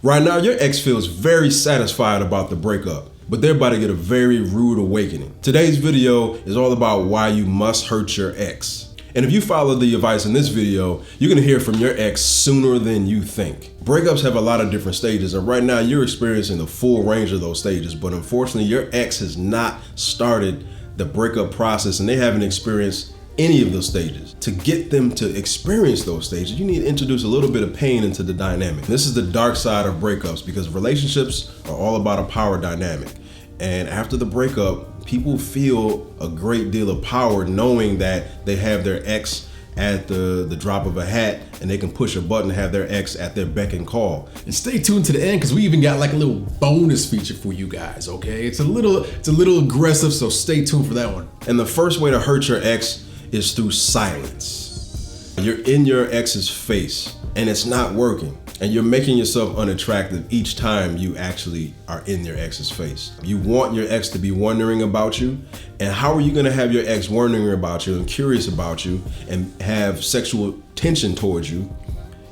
Right now, your ex feels very satisfied about the breakup, but they're about to get a very rude awakening. Today's video is all about why you must hurt your ex. And if you follow the advice in this video, you're gonna hear from your ex sooner than you think. Breakups have a lot of different stages, and right now you're experiencing the full range of those stages, but unfortunately your ex has not started the breakup process and they haven't experienced any of those stages. To get them to experience those stages, you need to introduce a little bit of pain into the dynamic. This is the dark side of breakups because relationships are all about a power dynamic. And after the breakup, people feel a great deal of power knowing that they have their ex at the drop of a hat and they can push a button and have their ex at their beck and call. And stay tuned to the end because we even got like a little bonus feature for you guys, okay? It's a little aggressive, so stay tuned for that one. And the first way to hurt your ex is through silence. You're in your ex's face and it's not working. And you're making yourself unattractive each time you actually are in your ex's face. You want your ex to be wondering about you. And how are you gonna have your ex wondering about you and curious about you and have sexual tension towards you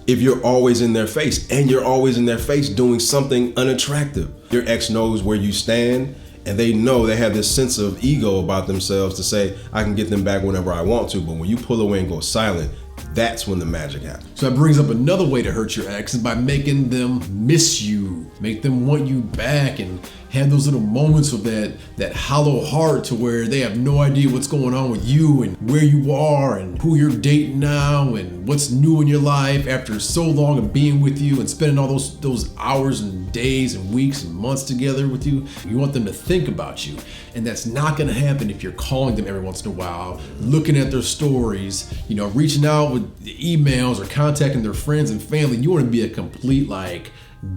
if you're always in their face and you're always in their face doing something unattractive? Your ex knows where you stand and they know they have this sense of ego about themselves to say, I can get them back whenever I want to. But when you pull away and go silent, that's when the magic happens. So that brings up another way to hurt your ex is by making them miss you, make them want you back, and have those little moments of that hollow heart to where they have no idea what's going on with you and where you are and who you're dating now and what's new in your life after so long of being with you and spending all those hours and days and weeks and months together with you. You want them to think about you. And that's not gonna happen if you're calling them every once in a while, looking at their stories, reaching out with emails or contacting their friends and family. You wanna be a complete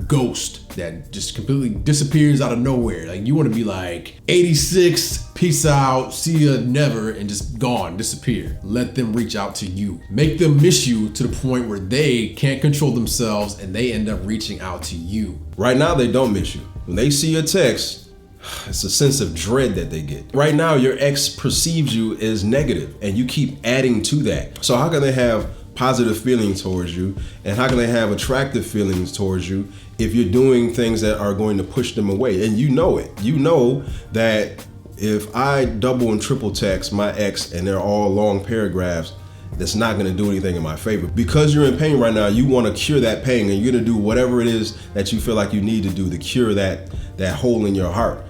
ghost that just completely disappears out of nowhere. Like you want to be like 86, peace out, see ya never, and just gone, disappear. Let them reach out to you. Make them miss you to the point where they can't control themselves and they end up reaching out to you. Right now they don't miss you. When they see your text, it's a sense of dread that they get. Right now your ex perceives you as negative and you keep adding to that. So how can they have positive feelings towards you, and how can they have attractive feelings towards you if you're doing things that are going to push them away? And you know it. You know that if I double and triple text my ex and they're all long paragraphs, that's not going to do anything in my favor. Because you're in pain right now, you want to cure that pain, and you're going to do whatever it is that you feel like you need to do to cure that hole in your heart.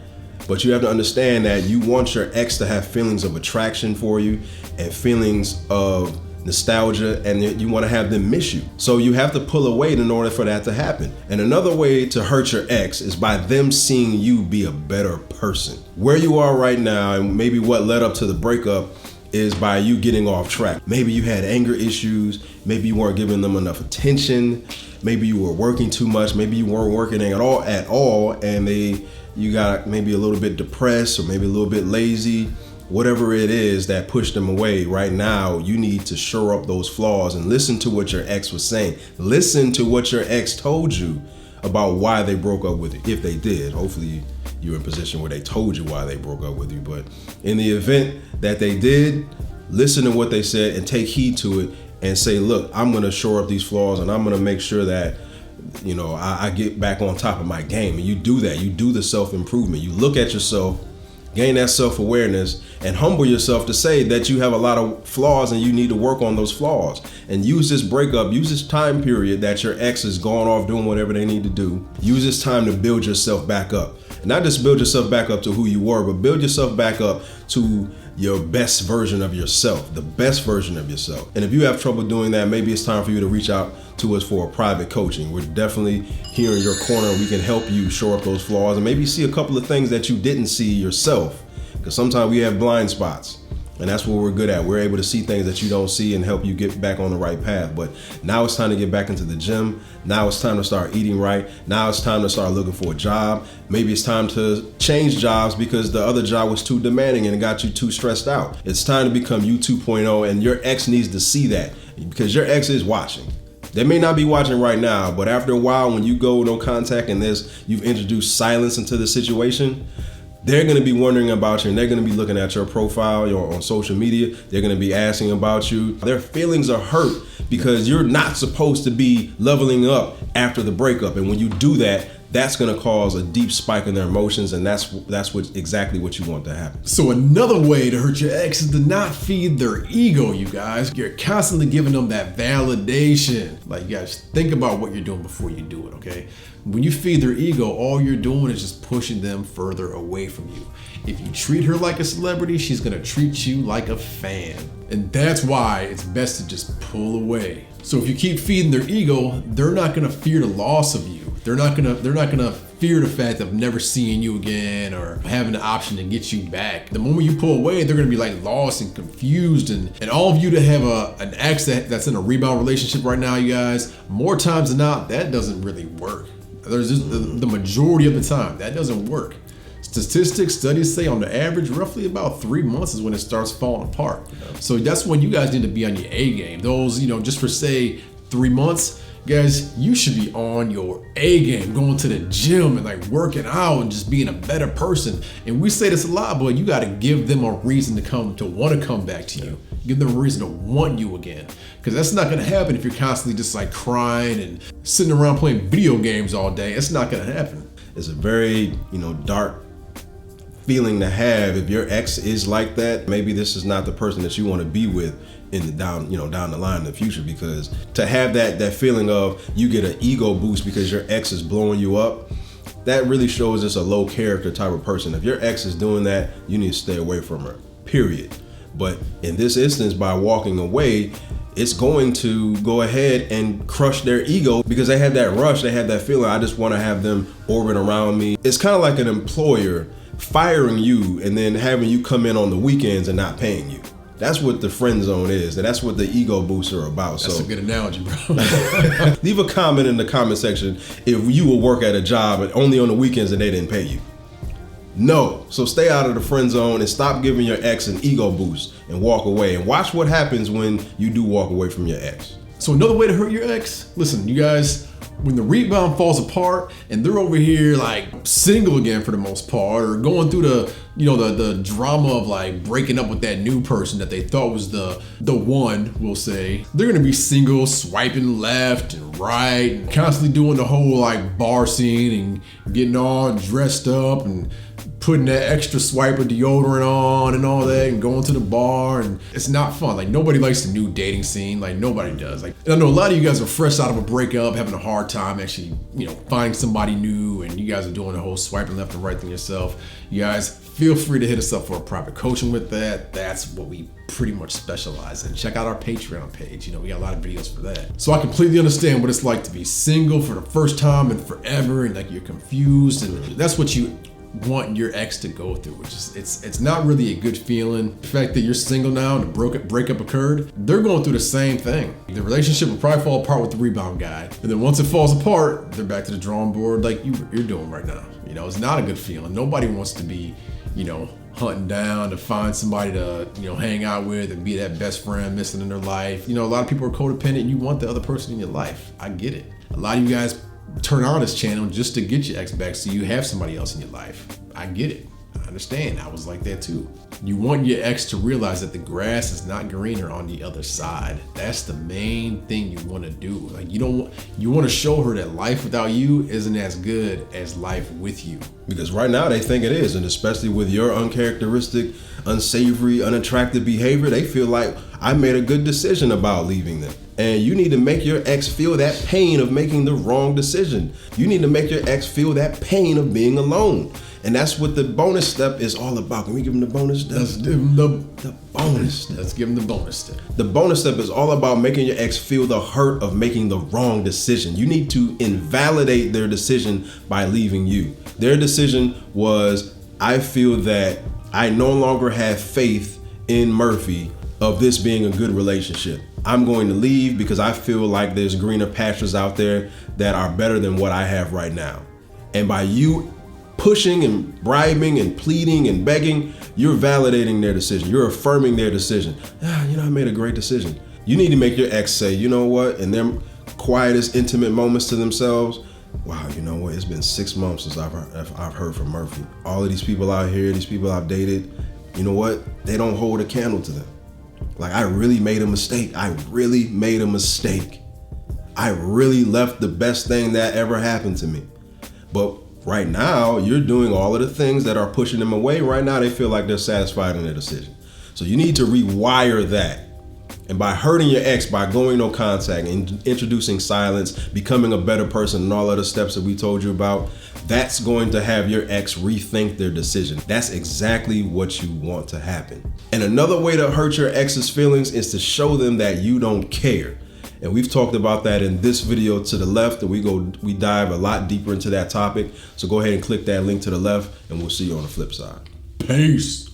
But you have to understand that you want your ex to have feelings of attraction for you and feelings of nostalgia, and you want to have them miss you. So you have to pull away in order for that to happen. And another way to hurt your ex is by them seeing you be a better person. Where you are right now and maybe what led up to the breakup is by you getting off track. Maybe you had anger issues, maybe you weren't giving them enough attention, maybe you were working too much, maybe you weren't working at all, and you got maybe a little bit depressed or maybe a little bit lazy. Whatever it is that pushed them away, right now, you need to shore up those flaws and listen to what your ex was saying. Listen to what your ex told you about why they broke up with you, if they did. Hopefully you're in a position where they told you why they broke up with you. But in the event that they did, listen to what they said and take heed to it and say, look, I'm gonna shore up these flaws and I'm gonna make sure that I get back on top of my game. And you do that. You do the self-improvement. You look at yourself, gain that self-awareness, and humble yourself to say that you have a lot of flaws and you need to work on those flaws. And use this breakup, use this time period that your ex has gone off doing whatever they need to do. Use this time to build yourself back up. And not just build yourself back up to who you were, but build yourself back up to your best version of yourself, the best version of yourself. And if you have trouble doing that, maybe it's time for you to reach out to us for a private coaching. We're definitely here in your corner. We can help you shore up those flaws and maybe see a couple of things that you didn't see yourself. Because sometimes we have blind spots, and that's what we're good at. We're able to see things that you don't see and help you get back on the right path. But now it's time to get back into the gym. Now it's time to start eating right. Now it's time to start looking for a job. Maybe it's time to change jobs because the other job was too demanding and it got you too stressed out. It's time to become you 2.0, and your ex needs to see that because your ex is watching. They may not be watching right now, but after a while, when you go no contact and you've introduced silence into the situation, they're going to be wondering about you, and they're going to be looking at your profile on social media. They're going to be asking about you. Their feelings are hurt because you're not supposed to be leveling up after the breakup. And when you do that, that's going to cause a deep spike in their emotions, and that's exactly what you want to happen. So another way to hurt your ex is to not feed their ego, you guys. You're constantly giving them that validation. Like, you guys, think about what you're doing before you do it, okay? When you feed their ego, all you're doing is just pushing them further away from you. If you treat her like a celebrity, she's gonna treat you like a fan. And that's why it's best to just pull away. So if you keep feeding their ego, they're not gonna fear the loss of you. They're not gonna fear the fact of never seeing you again or having the option to get you back. The moment you pull away, they're gonna be like lost and confused. And all of you that have an ex that's in a rebound relationship right now, you guys, more times than not, that doesn't really work. There's just the majority of the time, that doesn't work. Statistics, studies say on the average, roughly about 3 months is when it starts falling apart. So that's when you guys need to be on your A game. Those, just for say 3 months, guys, you should be on your A game, going to the gym and like working out and just being a better person. And we say this a lot, but you got to give them a reason to want to come back to you. Give them a reason to want you again. Because that's not going to happen if you're constantly just like crying and sitting around playing video games all day. It's not going to happen. It's a very, dark feeling to have. If your ex is like that, maybe this is not the person that you want to be with in the down the line in the future, because to have that feeling of you get an ego boost because your ex is blowing you up, that really shows us a low character type of person. If your ex is doing that, you need to stay away from her, period. But in this instance, by walking away, it's going to go ahead and crush their ego because they had that rush, they had that feeling, I just want to have them orbit around me. It's kind of like an employer firing you and then having you come in on the weekends and not paying you. That's what the friend zone is, and that's what the ego boosts are about. That's a good analogy, bro. Leave a comment in the comment section if you will work at a job and only on the weekends and they didn't pay you. No. So stay out of the friend zone and stop giving your ex an ego boost and walk away. And watch what happens when you do walk away from your ex. So another way to hurt your ex, listen, you guys, when the rebound falls apart and they're over here like single again for the most part, or going through the drama of like breaking up with that new person that they thought was the one, we'll say, they're gonna be single, swiping left and right and constantly doing the whole like bar scene and getting all dressed up and putting that extra swipe of deodorant on and all that and going to the bar, and it's not fun. Like, nobody likes the new dating scene. Like, nobody does. Like, and I know a lot of you guys are fresh out of a breakup, having a hard time actually, finding somebody new, and you guys are doing the whole swiping left and right thing yourself. You guys, feel free to hit us up for a private coaching with that. That's what we pretty much specialize in. Check out our Patreon page. We got a lot of videos for that. So I completely understand what it's like to be single for the first time and forever, and like you're confused, and that's what you want your ex to go through, which is it's not really a good feeling. The fact that you're single now and the breakup occurred, they're going through the same thing. The relationship will probably fall apart with the rebound guy, and then once it falls apart, they're back to the drawing board like you're doing right now. It's not a good feeling. Nobody wants to be hunting down to find somebody to hang out with and be that best friend missing in their life. A lot of people are codependent and you want the other person in your life. I get it. A lot of you guys turn on this channel just to get your ex back so you have somebody else in your life. I get it. I understand. I was like that too. You want your ex to realize that the grass is not greener on the other side. That's the main thing you want to do. Like, you want to show her that life without you isn't as good as life with you. Because right now they think it is, and especially with your uncharacteristic, unsavory, unattractive behavior, they feel like I made a good decision about leaving them. And you need to make your ex feel that pain of making the wrong decision. You need to make your ex feel that pain of being alone. And that's what the bonus step is all about. Can we give them the bonus step? Let's give them the bonus step. Let's give them the bonus step. The bonus step is all about making your ex feel the hurt of making the wrong decision. You need to invalidate their decision by leaving you. Their decision was, I feel that I no longer have faith in Murphy of this being a good relationship. I'm going to leave because I feel like there's greener pastures out there that are better than what I have right now. And by you pushing and bribing and pleading and begging, you're validating their decision. You're affirming their decision. I made a great decision. You need to make your ex say, you know what, in their quietest, intimate moments to themselves, wow, you know what, it's been 6 months since I've heard from Murphy. All of these people out here, these people I've dated, you know what, they don't hold a candle to them. Like, I really made a mistake. I really made a mistake. I really left the best thing that ever happened to me. But right now, you're doing all of the things that are pushing them away. Right now, they feel like they're satisfied in their decision. So you need to rewire that. And by hurting your ex, by going no contact, and introducing silence, becoming a better person, and all other steps that we told you about, that's going to have your ex rethink their decision. That's exactly what you want to happen. And another way to hurt your ex's feelings is to show them that you don't care. And we've talked about that in this video to the left, and we dive a lot deeper into that topic. So go ahead and click that link to the left, and we'll see you on the flip side. Peace.